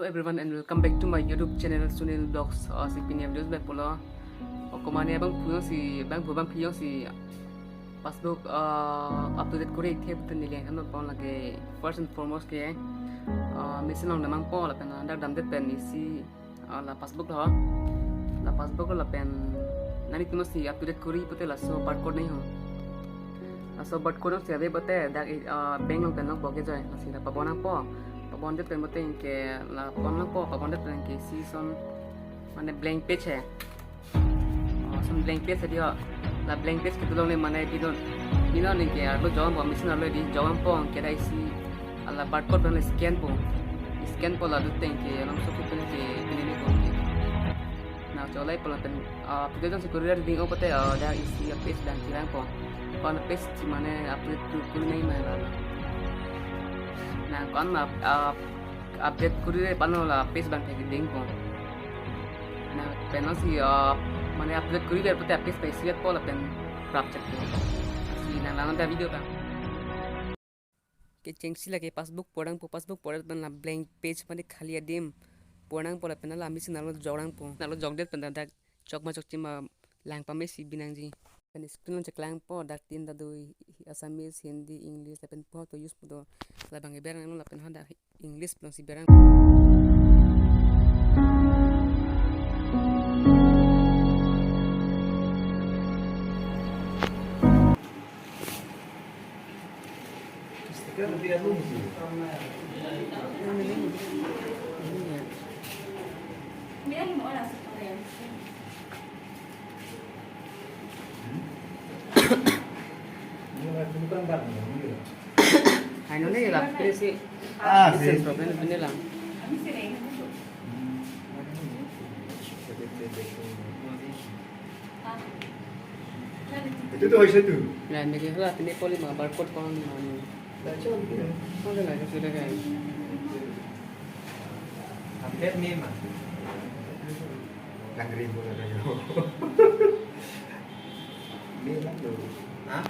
everyone and welcome back to my YouTube channel Sunil Vlogs. Si pinya videos back pula. Komane bang puyo si bang piyo si passbook up to date kore the butan nile kan pon lage first and foremost ke mission long namang po la pen under dam det pen isi la passbook la pen nani tuno si up to date kore pute la so barcode nahi ho so barcode se ave pate da bank long pen long boge joy la si la pabona po pabondet pen mate ke la pon long po pabondet pen ke season mane blank page hai some blank page dia la blank page ke tulong le mane bidon bidon ni ke arlo jawab po mission arlo di jawab po ke dai si ala barcode pen scan po la duteng ke lang so pen ke pinili ko ke na cholai po la pen pidon se courier ding o pate da isi page dan tirang po kon page si mane update ku nei mai la na kon ma update courier pano la page ban ke ding po na pen si mana upload kuri biar putih apis spesial pola pen prap cek si nang ta video bang ke cengsi lagi passbook podang pen la blank page pani khali adim podang pola pen la amisi nalo jorang po nalo jogdet pen dak chok ma chok chima lang pa me si binang ji pen screen cek lang po dak tin da doi assamese hindi english pen po to use po la bang berang la pen handa english pen si berang Kan dia lungsi. Mira ni mo oras sa kanya. Bukan barang. ano na yun si si problem na lang Kami sila yung Itu tuh itu. na may kaya tinay po mga barcode ko ang ano Baca gitu. ano na kasi na kaya Hampir nih mah. Lang ribu na kayo. Ini lang tuh. Hah?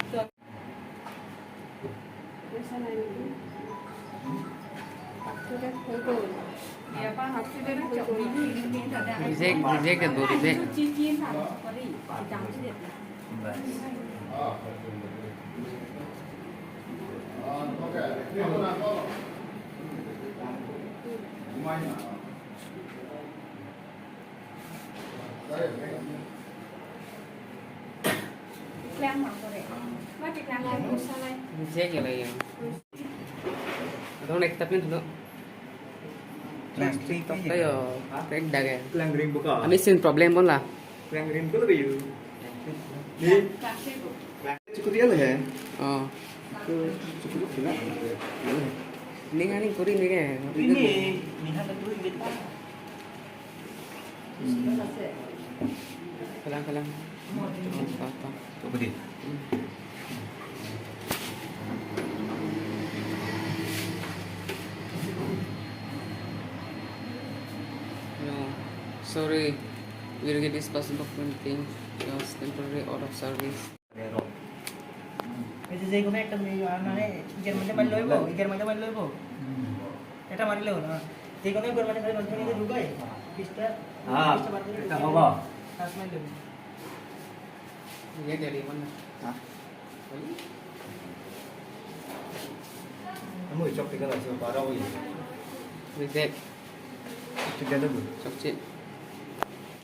Dia pa học sinh đến chậu bí thì mình thật ra reject kan tuh reject chi sao có đi thì chẳng chứ được làm mà có đấy mà chỉ làm lại một sao này reject ya lah yang atau next tapi dulu kayo kayak daga Lang ribu ka. kami sin problem pun lah Lang ribu lebih yuk. Di cà phê của cukup dia lah ya. oh Cukup gila. ini kan ini kuring ni kan minat itu kita. kalang apa Coba di. no sorry we'll get this passbook printing just temporary out of service Itu saya guna ikan ni mana ikan macam mana loy bo, ikan macam mana loy bo. Eta mari loy na. Saya guna bermacam kali macam ini juga ya. Pista. Kita apa? Tas main loy. ini dari mana Kamu cok tinggal aja parau ya. reject Tiga dulu. cok cik